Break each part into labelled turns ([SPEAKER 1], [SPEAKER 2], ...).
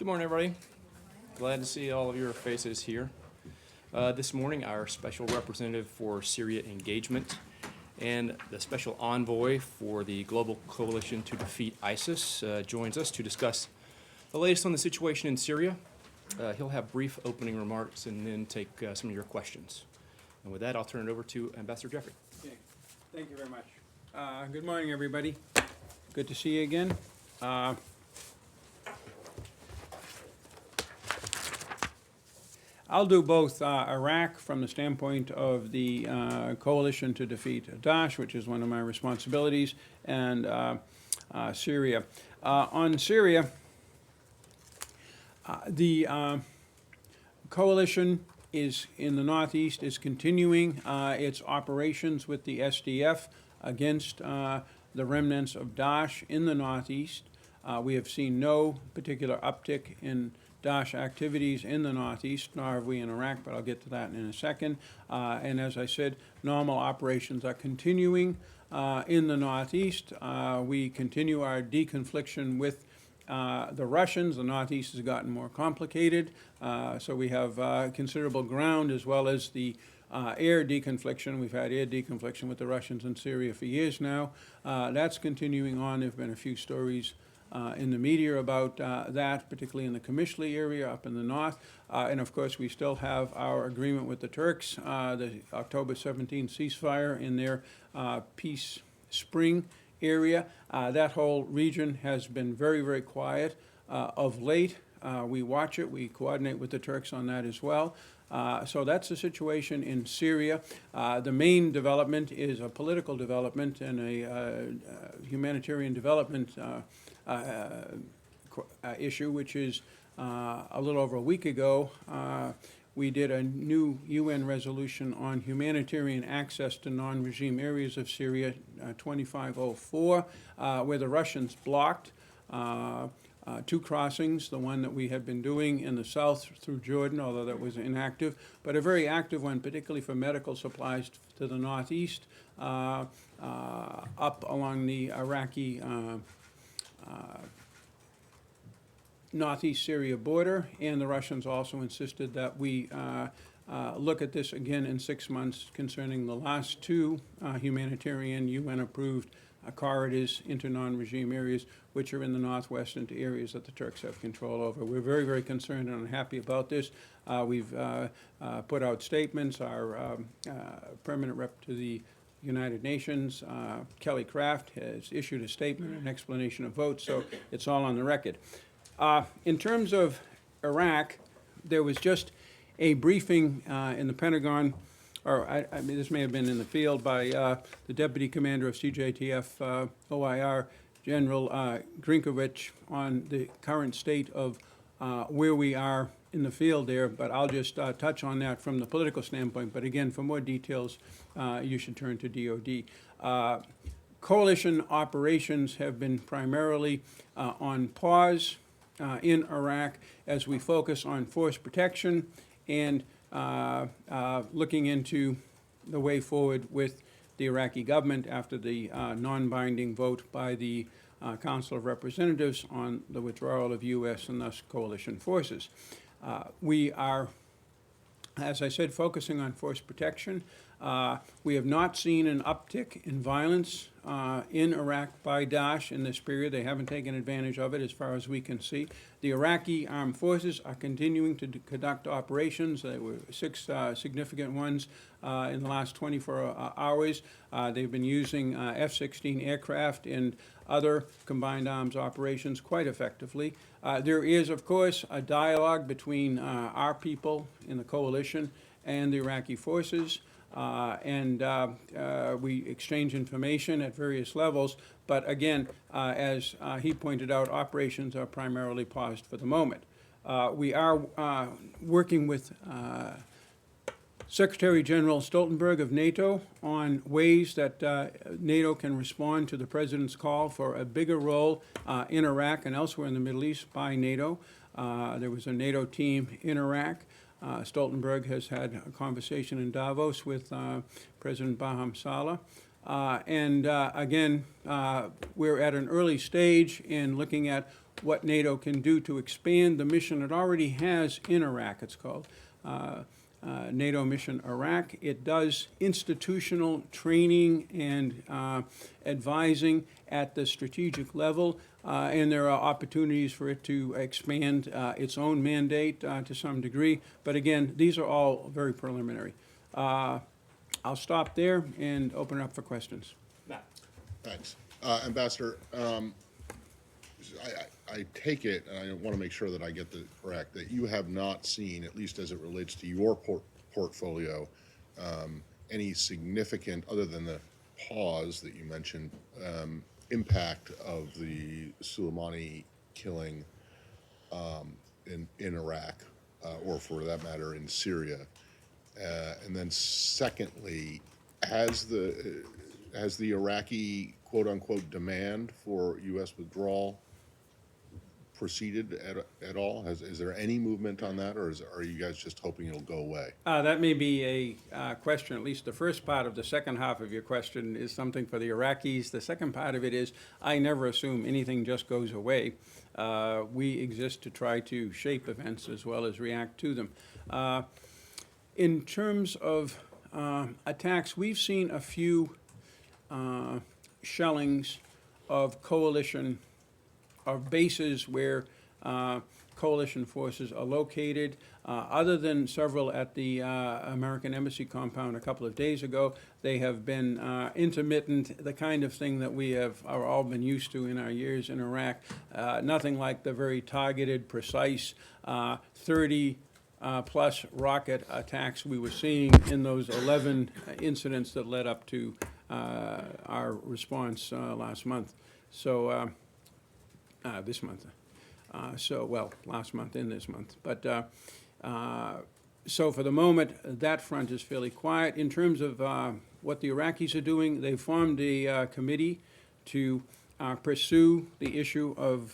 [SPEAKER 1] Good morning, everybody. Glad to see all of your faces here. This morning, our special representative for Syria engagement and the special envoy for the Global Coalition to Defeat ISIS joins us to discuss the latest on the situation in Syria. He'll have brief opening remarks and then take some of your questions. And with that, I'll turn it over to Ambassador Jeffrey.
[SPEAKER 2] Okay. Thank you very much. Good morning, everybody. Good to see you again. I'll do both Iraq from the standpoint of the coalition to defeat Daesh, which is one of my responsibilities, and Syria. On Syria, the coalition is in the northeast is continuing its operations with the SDF against the remnants of Daesh in the northeast. We have seen no particular uptick in Daesh activities in the northeast, nor have we in Iraq, but I'll get to that in a second. And as I said, normal operations are continuing in the northeast. We continue our deconfliction with the Russians. The northeast has gotten more complicated, so we have considerable ground as well as the air deconfliction. We've had air deconfliction with the Russians in Syria for years now. That's continuing on. There have been a few stories in the media about that, particularly in the Qamishli area up in the north. And of course, we still have our agreement with the Turks, the October 17 ceasefire in their Peace Spring area. That whole region has been very, very quiet of late. We watch it. We coordinate with the Turks on that as well. So that's the situation in Syria. The main development is a political development and a humanitarian development issue, which is a little over a week ago. We did a new UN resolution on humanitarian access to non-regime areas of Syria, 2504, where the Russians blocked two crossings, the one that we had been doing in the south through Jordan, although that was inactive, but a very active one, particularly for medical supplies to the northeast, up along the Iraqi northeast Syria border. And the Russians also insisted that we look at this again in 6 months concerning the last two humanitarian UN-approved corridors into non-regime areas, which are in the northwest into areas that the Turks have control over. We're very, very concerned and unhappy about this. We've put out statements. Our permanent rep to the United Nations, Kelly Craft, has issued a statement, an explanation of votes, so it's all on the record. In terms of Iraq, there was just a briefing in the Pentagon, or I mean, this may have been in the field, by the Deputy Commander of CJTF OIR, General Grinkovich, on the current state of where we are in the field there, but I'll just touch on that from the political standpoint. But again, for more details, you should turn to DOD. Coalition operations have been primarily on pause in Iraq as we focus on force protection and looking into the way forward with the Iraqi government after the non-binding vote by the Council of Representatives on the withdrawal of U.S. and thus coalition forces. We are, as I said, focusing on force protection. We have not seen an uptick in violence in Iraq by Daesh in this period. They haven't taken advantage of it as far as we can see. The Iraqi armed forces are continuing to conduct operations. There were 6 significant ones in the last 24 hours. They've been using F-16 aircraft and other combined arms operations quite effectively. There is, of course, a dialogue between our people in the coalition and the Iraqi forces. We exchange information at various levels, but again, as he pointed out, operations are primarily paused for the moment. We are working with Secretary General Stoltenberg of NATO on ways that NATO can respond to the President's call for a bigger role in Iraq and elsewhere in the Middle East by NATO. There was a NATO team in Iraq. Stoltenberg has had a conversation in Davos with President Barham Saleh. Again, we're at an early stage in looking at what NATO can do to expand the mission it already has in Iraq. It's called NATO Mission Iraq. It does institutional training and advising at the strategic level, and there are opportunities for it to expand its own mandate to some degree. But again, these are all very preliminary. I'll stop there and open it up for questions.
[SPEAKER 1] Matt.
[SPEAKER 3] Thanks. Ambassador, I take it, and I want to make sure that I get the correct, that you have not seen, at least as it relates to your portfolio, any significant, other than the pause that you mentioned, impact of the Soleimani killing in Iraq, or for that matter, in Syria. And then secondly, has the Iraqi quote-unquote demand for U.S. withdrawal proceeded at all? Is there any movement on that, or are you guys just hoping it'll go away?
[SPEAKER 2] That may be a question, at least the first part of the second half of your question is something for the Iraqis. The second part of it is, I never assume anything just goes away. We exist to try to shape events as well as react to them. In terms of attacks, we've seen a few shellings of coalition, of bases where coalition forces are located. Other than several at the American Embassy compound a couple of days ago, they have been intermittent, the kind of thing that we are all been used to in our years in Iraq. Nothing like the very targeted, precise 30 plus rocket attacks we were seeing in those 11 incidents that led up to our response last month. So this month. Last month and this month. But so for the moment, that front is fairly quiet. In terms of what the Iraqis are doing, they formed a committee to pursue the issue of,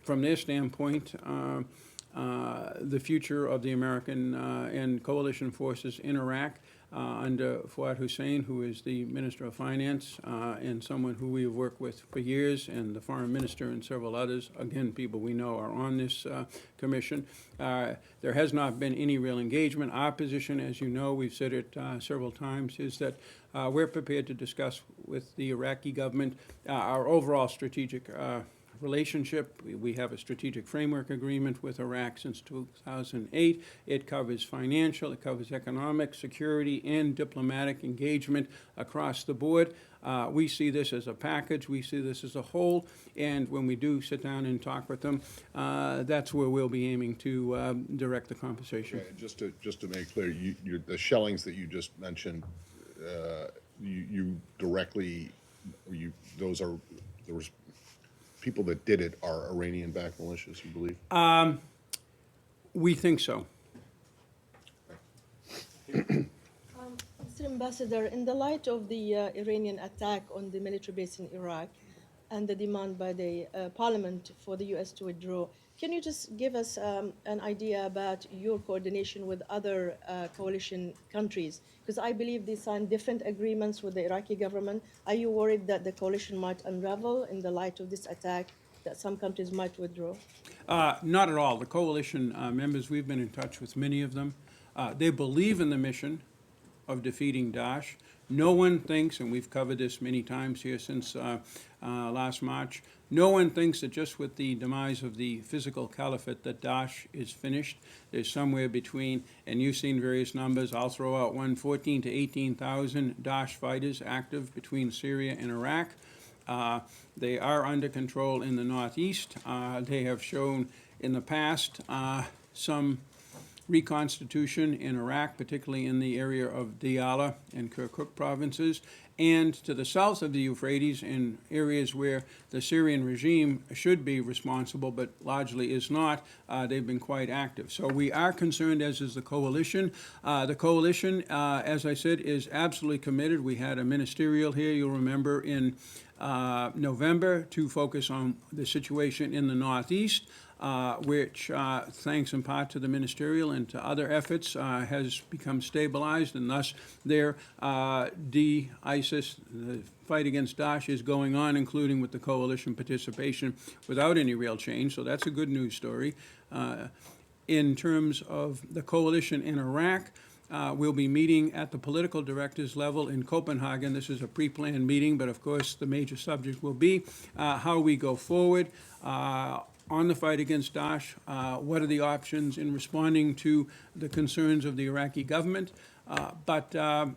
[SPEAKER 2] from their standpoint, the future of the American and coalition forces in Iraq under Fuad Hussein, who is the Minister of Finance and someone who we have worked with for years, and the Foreign Minister and several others, again, people we know are on this commission. There has not been any real engagement. Our position, as you know, we've said it several times, is that we're prepared to discuss with the Iraqi government our overall strategic relationship. We have a strategic framework agreement with Iraq since 2008. It covers financial, it covers economic, security, and diplomatic engagement across the board. We see this as a package. We see this as a whole. And when we do sit down and talk with them, that's where we'll be aiming to direct the conversation.
[SPEAKER 3] Okay, just to make clear, the shellings that you just mentioned, you directly, those are, there was people that did it are Iranian-backed militias, you believe?
[SPEAKER 2] We think so.
[SPEAKER 4] Mr. Ambassador, in the light of the Iranian attack on the military base in Iraq and the demand by the parliament for the U.S. to withdraw, can you just give us an idea about your coordination with other coalition countries? Because I believe they signed different agreements with the Iraqi government. Are you worried that the coalition might unravel in the light of this attack, that some countries might withdraw?
[SPEAKER 2] Not at all. The coalition members, we've been in touch with many of them. They believe in the mission of defeating Daesh. No one thinks, and we've covered this many times here since last March, no one thinks that just with the demise of the physical caliphate that Daesh is finished. There's somewhere between, and you've seen various numbers, I'll throw out one, 14 to 18,000 Daesh fighters active between Syria and Iraq. They are under control in the northeast. They have shown in the past some reconstitution in Iraq, particularly in the area of Diyala and Kirkuk provinces, and to the south of the Euphrates in areas where the Syrian regime should be responsible but largely is not. They've been quite active. So we are concerned, as is the coalition. The coalition, as I said, is absolutely committed. We had a ministerial here, you'll remember, in November to focus on the situation in the Northeast, which, thanks in part to the ministerial and to other efforts, has become stabilized, and thus their de-ISIS, the fight against Daesh, is going on, including with the coalition participation, without any real change. So that's a good news story. In terms of the coalition in Iraq, we'll be meeting at the political directors level in Copenhagen. This is a pre-planned meeting, but of course the major subject will be how we go forward on the fight against Daesh. What are the options in responding to the concerns of the Iraqi government? But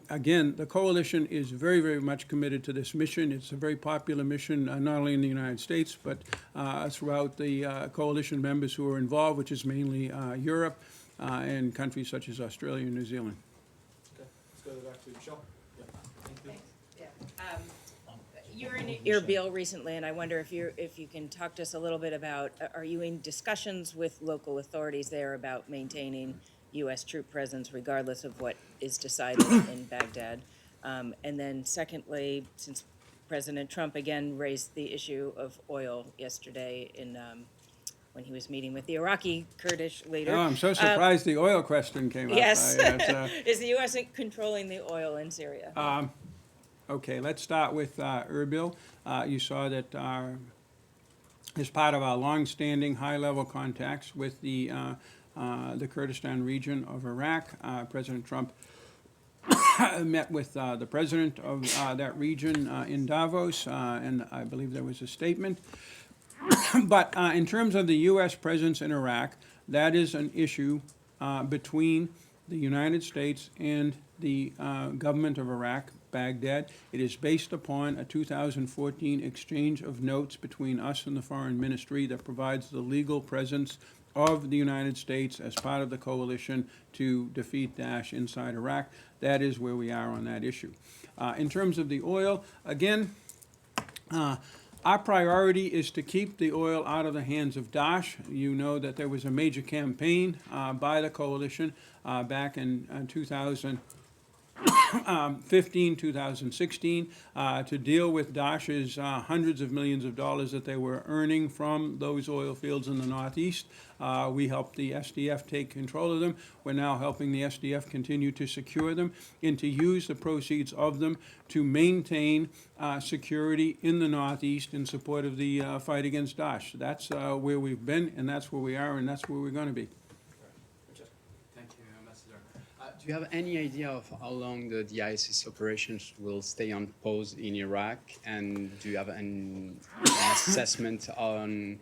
[SPEAKER 2] again, the coalition is very, very much committed to this mission. It's a very popular mission, not only in the United States, but throughout the coalition members who are involved, which is mainly Europe and countries such as Australia and New Zealand.
[SPEAKER 1] Okay, let's go back to Michelle. Yeah. Thank you.
[SPEAKER 5] You were in Erbil recently, and I wonder if you can talk to us a little bit about, are you in discussions with local authorities there about maintaining U.S. troop presence regardless of what is decided in Baghdad? And then secondly, since President Trump again raised the issue of oil yesterday when he was meeting with the Iraqi Kurdish leader.
[SPEAKER 2] Oh, I'm so surprised the oil question came up.
[SPEAKER 5] Yes.
[SPEAKER 2] That's,
[SPEAKER 5] Is the U.S. controlling the oil in Syria?
[SPEAKER 2] Okay, let's start with Erbil. You saw that as part of our long-standing high-level contacts with the Kurdistan region of Iraq, President Trump met with the president of that region in Davos, and I believe there was a statement. But in terms of the U.S. presence in Iraq, that is an issue between the United States and the government of Iraq, Baghdad. It is based upon a 2014 exchange of notes between us and the Foreign Ministry that provides the legal presence of the United States as part of the coalition to defeat Daesh inside Iraq. That is where we are on that issue. In terms of the oil, again, our priority is to keep the oil out of the hands of Daesh. You know that there was a major campaign by the coalition back in 2015, 2016, to deal with Daesh's hundreds of millions of dollars that they were earning from those oil fields in the Northeast. We helped the SDF take control of them. We're now helping the SDF continue to secure them and to use the proceeds of them to maintain security in the Northeast in support of the fight against Daesh. That's where we've been, and that's where we are, and that's where we're going to be.
[SPEAKER 6] Thank you, Ambassador. Do you have any idea of how long the ISIS operations will stay on pause in Iraq? And do you have an assessment on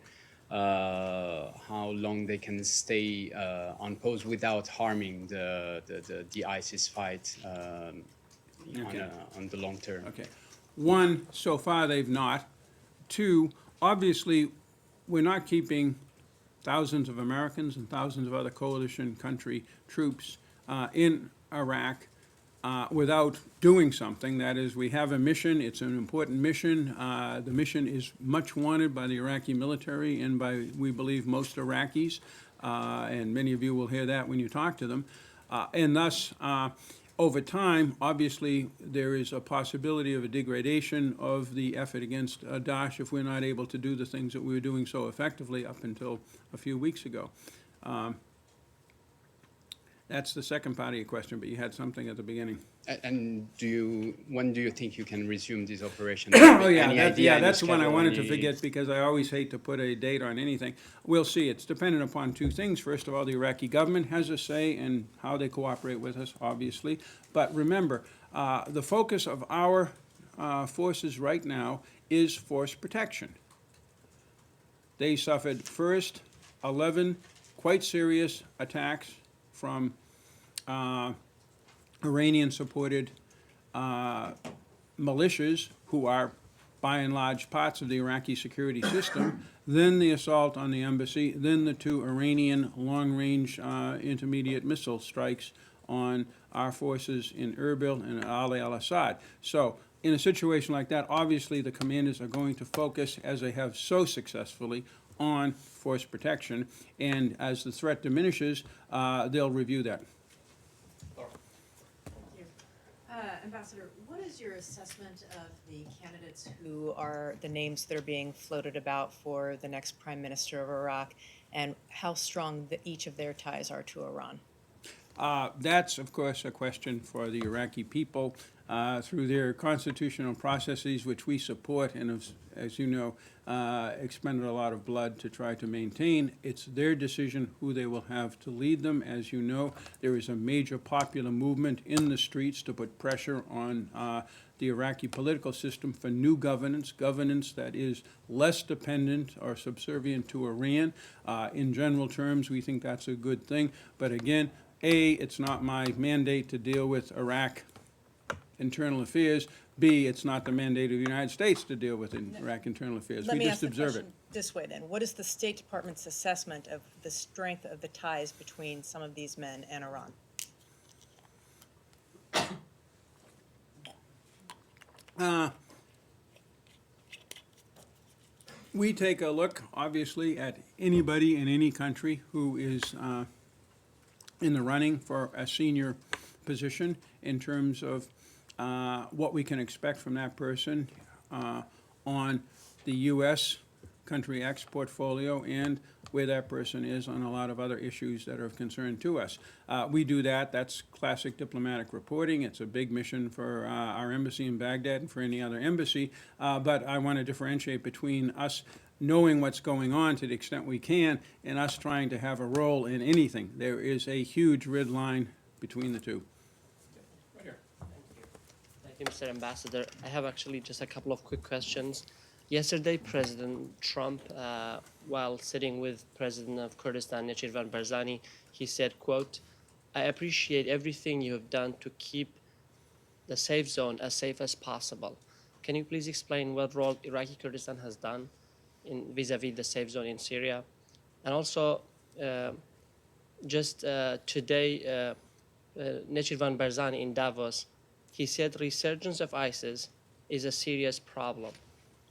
[SPEAKER 6] how long they can stay on pause without harming the ISIS fight on the long term?
[SPEAKER 2] Okay. One, so far they've not. Two, obviously, we're not keeping thousands of Americans and thousands of other coalition country troops in Iraq without doing something. That is, we have a mission. It's an important mission. The mission is much wanted by the Iraqi military and by, we believe, most Iraqis. And many of you will hear that when you talk to them. And thus, over time, obviously, there is a possibility of a degradation of the effort against Daesh if we're not able to do the things that we were doing so effectively up until a few weeks ago. That's the second part of your question, but you had something at the beginning.
[SPEAKER 6] And when do you think you can resume this operation?
[SPEAKER 2] Oh, yeah,
[SPEAKER 6] Any idea, any
[SPEAKER 2] that's the one I
[SPEAKER 6] schedule,
[SPEAKER 2] wanted to
[SPEAKER 6] any-
[SPEAKER 2] forget because I always hate to put a date on anything. We'll see. It's dependent upon two things. First of all, the Iraqi government has a say in how they cooperate with us, obviously. But remember, the focus of our forces right now is force protection. They suffered first 11 quite serious attacks from Iranian-supported militias who are, by and large, parts of the Iraqi security system, then the assault on the embassy, then the two Iranian long-range intermediate missile strikes on our forces in Erbil and Ali al-Assad. So in a situation like that, obviously the commanders are going to focus, as they have so successfully, on force protection, and as the threat diminishes, they'll review that.
[SPEAKER 5] Ambassador, what is your assessment of the candidates who are the names that are being floated about for the next prime minister of Iraq, and how strong each of their ties are to Iran?
[SPEAKER 2] That's, of course, a question for the Iraqi people through their constitutional processes, which we support and, as you know, expended a lot of blood to try to maintain. It's their decision who they will have to lead them. As you know, there is a major popular movement in the streets to put pressure on the Iraqi political system for new governance that is less dependent or subservient to Iran. In general terms, we think that's a good thing. But again, it's not my mandate to deal with Iraq internal affairs. B, it's not the mandate of the United States to deal with Iraq internal affairs.
[SPEAKER 5] Let
[SPEAKER 2] We
[SPEAKER 5] me
[SPEAKER 2] just
[SPEAKER 5] ask the
[SPEAKER 2] observe it.
[SPEAKER 5] question this way then. What is the State Department's assessment of the strength of the ties between some of these men and Iran?
[SPEAKER 2] We take a look, obviously, at anybody in any country who is in the running for a senior position in terms of what we can expect from that person on the U.S. country X portfolio and where that person is on a lot of other issues that are of concern to us. We do that. That's classic diplomatic reporting. It's a big mission for our embassy in Baghdad and for any other embassy. But I want to differentiate between us knowing what's going on to the extent we can and us trying to have a role in anything. There is a huge red line between the two.
[SPEAKER 7] Thank you, Mr. Ambassador. I have actually just a couple of quick questions. Yesterday, President Trump, while sitting with President of Kurdistan, Nechirvan Barzani, he said, quote, "I appreciate everything you have done to keep the safe zone as safe as possible." Can you please explain what role Iraqi Kurdistan has done in vis-a-vis the safe zone in Syria? And also, today, Nechirvan Barzani in Davos, he said resurgence of ISIS is a serious problem.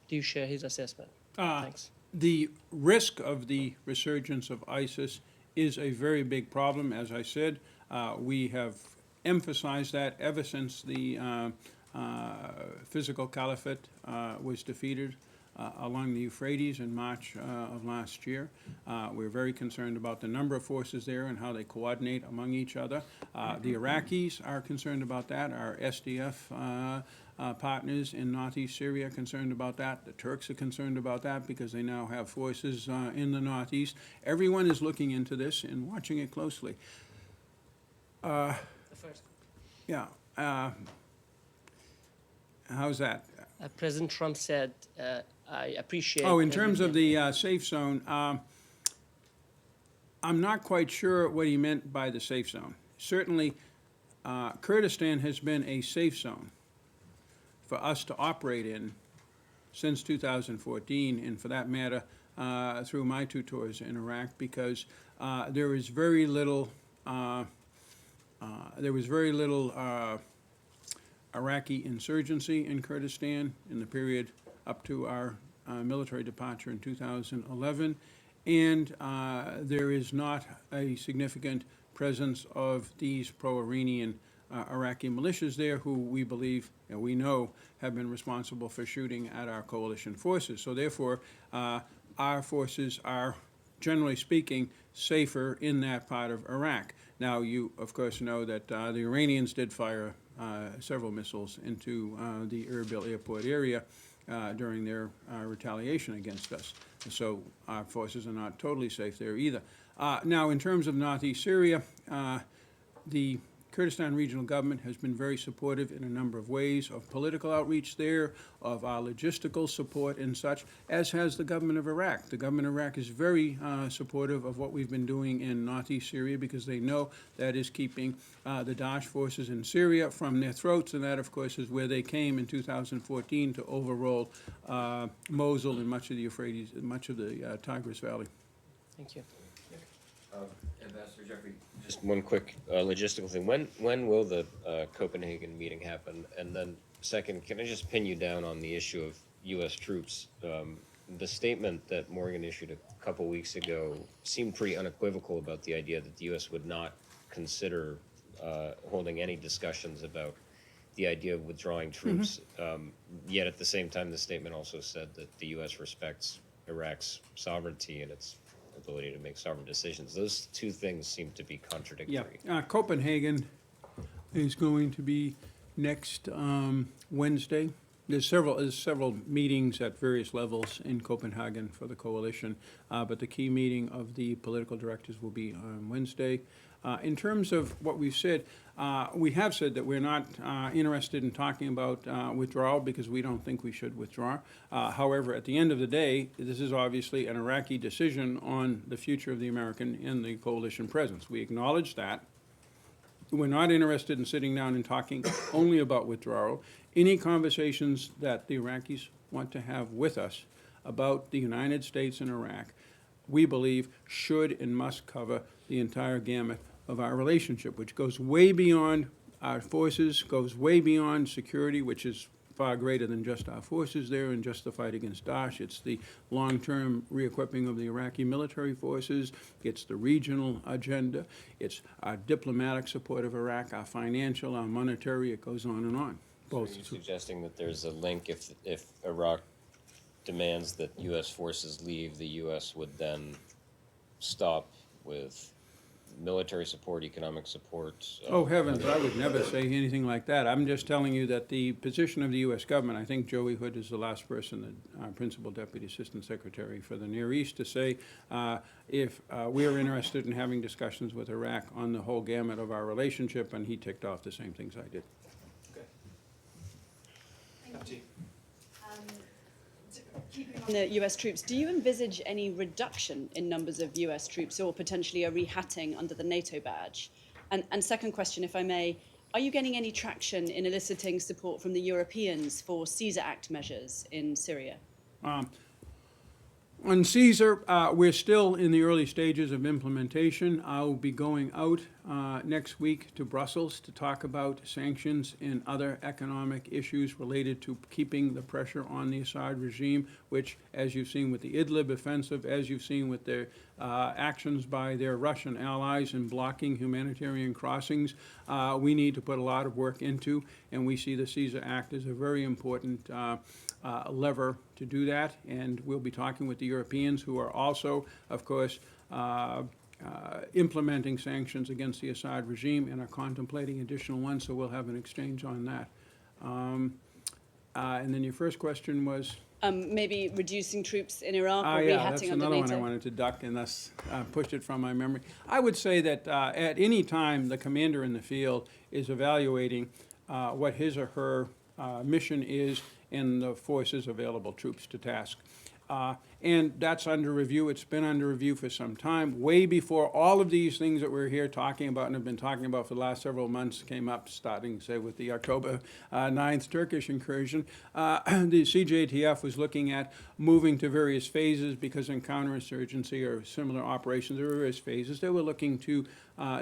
[SPEAKER 7] Do you share his assessment? Thanks.
[SPEAKER 2] The risk of the resurgence of ISIS is a very big problem. As I said, we have emphasized that ever since the physical caliphate was defeated along the Euphrates in March of last year. We're very concerned about the number of forces there and how they coordinate among each other. The Iraqis are concerned about that. Our SDF partners in northeast Syria are concerned about that. The Turks are concerned about that because they now have forces in the northeast. Everyone is looking into this and watching it closely.
[SPEAKER 7] The first.
[SPEAKER 2] Yeah. How's that?
[SPEAKER 7] President Trump said, I appreciate.
[SPEAKER 2] Oh, in terms of
[SPEAKER 7] everything."
[SPEAKER 2] the safe zone, I'm not quite sure what he meant by the safe zone. Certainly, Kurdistan has been a safe zone for us to operate in since 2014, and for that matter, through my 2 tours in Iraq, because there is very little Iraqi insurgency in Kurdistan in the period up to our military departure in 2011, and there is not a significant presence of these pro-Iranian Iraqi militias there who we believe and we know have been responsible for shooting at our coalition forces. So therefore, our forces are, generally speaking, safer in that part of Iraq. Now, you, of course, know that the Iranians did fire several missiles into the Erbil airport area during their retaliation against us. So our forces are not totally safe there either. Now, in terms of northeast Syria, the Kurdistan Regional Government has been very supportive in a number of ways of political outreach there, of our logistical support and such, as has the government of Iraq. The government of Iraq is very supportive of what we've been doing in northeast Syria because they know that is keeping the Daesh forces in Syria from their throats, and that, of course, is where they came in 2014 to overroll Mosul and much of the Euphrates, much of the Tigris Valley.
[SPEAKER 7] Thank you.
[SPEAKER 8] Ambassador Jeffrey, just one quick logistical thing. When will the Copenhagen meeting happen? And then second, can I just pin you down on the issue of U.S. troops? The statement that Morgan issued a couple weeks ago seemed pretty unequivocal about the idea that the U.S. would not consider holding any discussions about the idea of withdrawing troops. Yet at the same time, the statement also said that the U.S. respects Iraq's sovereignty and its ability to make sovereign decisions. Those two things seem to be contradictory.
[SPEAKER 2] Copenhagen is going to be next Wednesday. There's several meetings at various levels in Copenhagen for the coalition, but the key meeting of the political directors will be on Wednesday. In terms of what we've said, we have said that we're not interested in talking about withdrawal because we don't think we should withdraw. However, at the end of the day, this is obviously an Iraqi decision on the future of the American and the coalition presence. We acknowledge that. We're not interested in sitting down and talking only about withdrawal. Any conversations that the Iraqis want to have with us about the United States and Iraq, we believe should and must cover the entire gamut of our relationship, which goes way beyond our forces, goes way beyond security, which is far greater than just our forces there and just the fight against Daesh. It's the long-term re-equipping of the Iraqi military forces. It's the regional agenda. It's our diplomatic support of Iraq, our financial, our monetary. It goes on and on.
[SPEAKER 8] So are
[SPEAKER 2] Both.
[SPEAKER 8] you suggesting that there's a link if Iraq demands that U.S. forces leave, the U.S. would then stop with military support, economic support?
[SPEAKER 2] Oh, heavens, I would never say anything like that. I'm just telling you that the position of the U.S. government, I think Joey Hood is the last person, our Principal Deputy Assistant Secretary for the Near East, to say if we are interested in having discussions with Iraq on the whole gamut of our relationship, and he ticked off the same things I did.
[SPEAKER 9] Keeping on the US troops, do you envisage any reduction in numbers of US troops or potentially a rehatting under the NATO badge? And second question, if I may, are you getting any traction in eliciting support from the Europeans for Caesar Act measures in Syria?
[SPEAKER 2] On Caesar, we're still in the early stages of implementation. I'll be going out next week to Brussels to talk about sanctions and other economic issues related to keeping the pressure on the Assad regime, which, as you've seen with the Idlib offensive, as you've seen with their actions by their Russian allies in blocking humanitarian crossings, we need to put a lot of work into, and we see the Caesar Act as a very important lever to do that, and we'll be talking with the Europeans, who are also, of course, implementing sanctions against the Assad regime and are contemplating additional ones, so we'll have an exchange on that. And then your first question was?
[SPEAKER 9] Maybe reducing troops in Iraq or
[SPEAKER 2] Yeah,
[SPEAKER 9] rehatting
[SPEAKER 2] that's
[SPEAKER 9] under
[SPEAKER 2] another one
[SPEAKER 9] NATO?
[SPEAKER 2] I wanted to duck, and thus pushed it from my memory. I would say that at any time, the commander in the field is evaluating what his or her mission is and the forces available troops to task. And that's under review. It's been under review for some time, way before all of these things that we're here talking about and have been talking about for the last several months came up, starting, say, with the October 9th Turkish incursion. The CJTF was looking at moving to various phases because in counterinsurgency or similar operations, there were various phases they were looking to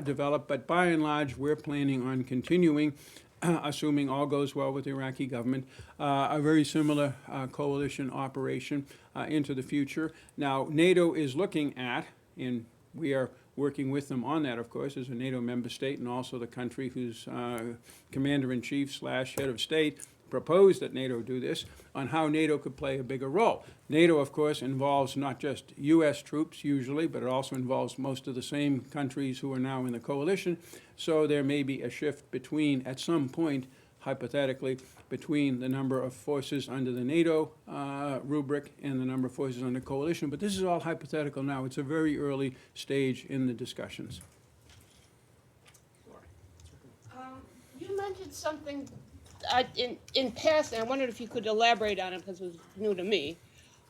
[SPEAKER 2] develop. But by and large, we're planning on continuing, assuming all goes well with the Iraqi government, a very similar coalition operation into the future. Now, NATO is looking at, and we are working with them on that, of course, as a NATO member state and also the country whose commander-in-chief / head of state proposed that NATO do this, on how NATO could play a bigger role. NATO, of course, involves not just U.S. troops usually, but it also involves most of the same countries who are now in the coalition. So there may be a shift between, at some point, hypothetically, between the number of forces under the NATO rubric and the number of forces under coalition. But this is all hypothetical now. It's a very early stage in the discussions.
[SPEAKER 10] You mentioned something in passing. I wondered if you could elaborate on it because it was new to me.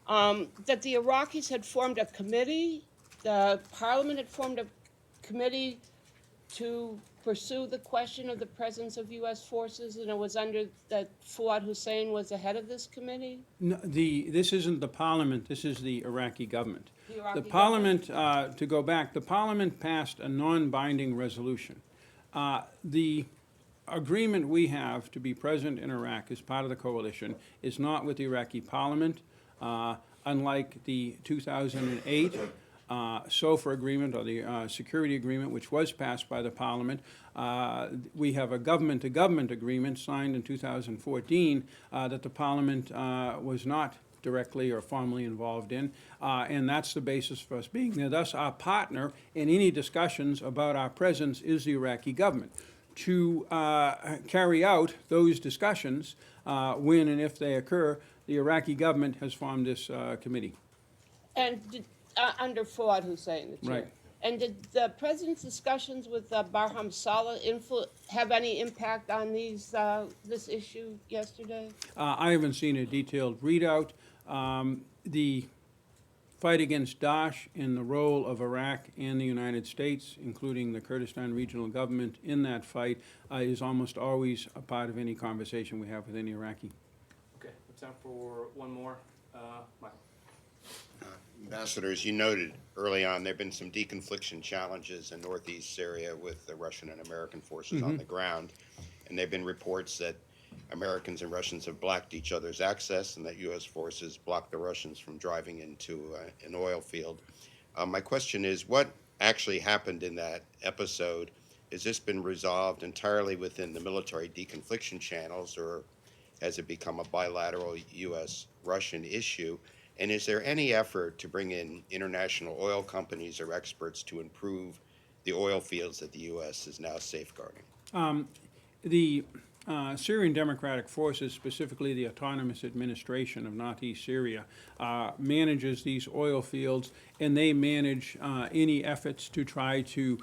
[SPEAKER 10] That the Iraqis had formed a committee, the parliament had formed a committee to pursue the question of the presence of U.S. forces, and it was under that Fuad Hussein was the head of this committee?
[SPEAKER 2] No, this isn't the parliament, this is the Iraqi government.
[SPEAKER 10] The Iraqi
[SPEAKER 2] The parliament, to go back, the parliament passed a non-binding resolution. The agreement we have to be present in Iraq as part of the coalition is not with the Iraqi parliament. Unlike the 2008 SOFA agreement, or the security agreement, which was passed by the Parliament. We have a government-to-government agreement signed in 2014 that the Parliament was not directly or formally involved in, and that's the basis for us being there. Thus, our partner in any discussions about our presence is the Iraqi government. To carry out those discussions, when and if they occur, the Iraqi government has formed this committee.
[SPEAKER 10] And under Fuad Hussein, the chair.
[SPEAKER 2] Right.
[SPEAKER 10] And did the president's discussions with Barham Saleh have any impact on this issue yesterday?
[SPEAKER 2] I haven't seen a detailed readout. The fight against Daesh and the role of Iraq and the United States, including the Kurdistan Regional Government in that fight, is almost always a part of any conversation we have with any Iraqi.
[SPEAKER 1] Okay, time for one more. Michael.
[SPEAKER 11] Ambassador, as you noted early on, there have been some deconfliction challenges in northeast Syria with the Russian and American forces on the ground. And there have been reports that Americans and Russians have blocked each other's access and that U.S. forces blocked the Russians from driving into an oil field. My question is, what actually happened in that episode? Has this been resolved entirely within the military deconfliction channels, or has it become a bilateral U.S.-Russian issue? And is there any effort to bring in international oil companies or experts to improve the oil fields that the U.S. is now safeguarding?
[SPEAKER 2] The Syrian Democratic Forces, specifically the Autonomous Administration of Northeast Syria, manages these oil fields, and they manage any efforts to try to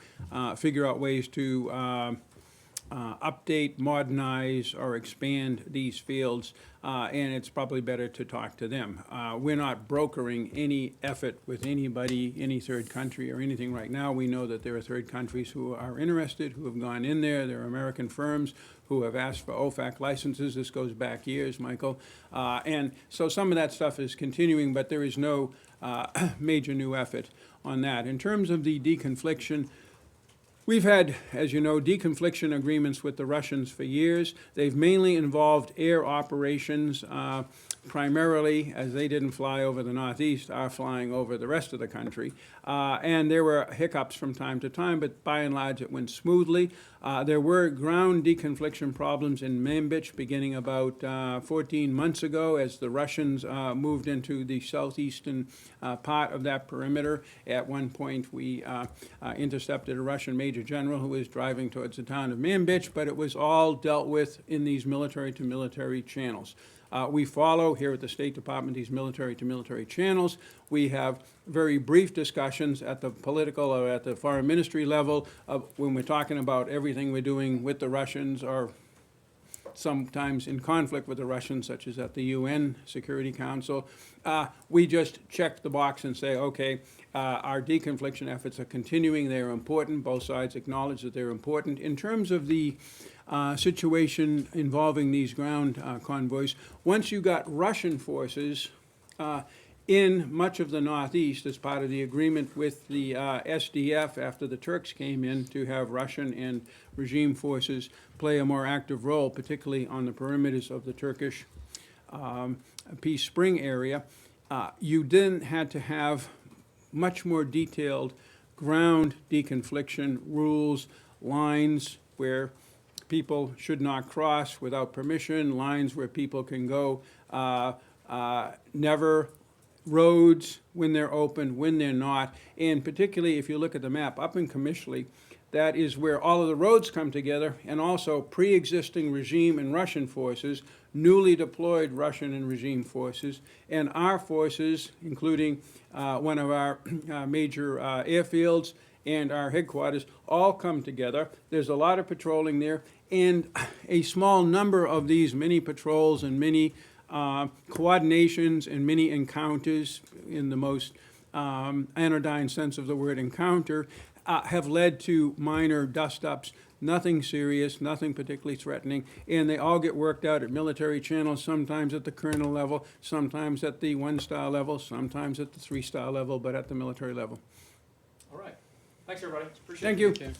[SPEAKER 2] figure out ways to update, modernize, or expand these fields, and it's probably better to talk to them. We're not brokering any effort with anybody, any third country or anything right now. We know that there are third countries who are interested, who have gone in there. There are American firms who have asked for OFAC licenses. This goes back years, Michael. And so some of that stuff is continuing, but there is no major new effort on that. In terms of the deconfliction, we've had, as you know, deconfliction agreements with the Russians for years. They've mainly involved air operations, primarily, as they didn't fly over the Northeast, are flying over the rest of the country. And there were hiccups from time to time, but by and large it went smoothly. There were ground deconfliction problems in Manbij beginning about 14 months ago as the Russians moved into the southeastern part of that perimeter. At one point, we intercepted a Russian major general who was driving towards the town of Manbij, but it was all dealt with in these military-to-military channels. We follow here at the State Department these military-to-military channels. We have very brief discussions at the political or at the foreign ministry level of when we're talking about everything we're doing with the Russians or sometimes in conflict with the Russians, such as at the UN Security Council. We just check the box and say, okay, our deconfliction efforts are continuing. They're important. Both sides acknowledge that they're important. In terms of the situation involving these ground convoys, once you got Russian forces in much of the Northeast as part of the agreement with the SDF after the Turks came in to have Russian and regime forces play a more active role, particularly on the perimeters of the Turkish Peace Spring area, you then had to have much more detailed ground deconfliction rules, lines where people should not cross without permission, lines where people can go, never roads when they're open, when they're not. And particularly if you look at the map up in Qamishli, that is where all of the roads come together, and also pre-existing regime and Russian forces, newly deployed Russian and regime forces, and our forces, including one of our major airfields and our headquarters, all come together. There's a lot of patrolling there, and a small number of these mini patrols and mini coordinations and many encounters, in the most anodyne sense of the word encounter, have led to minor dust-ups, nothing serious, nothing particularly threatening, and they all get worked out at military channels, sometimes at the colonel level, sometimes at the one-star level, sometimes at the three-star level, but at the military level.
[SPEAKER 1] All right. Thanks, everybody. Appreciate it.
[SPEAKER 2] Thank you.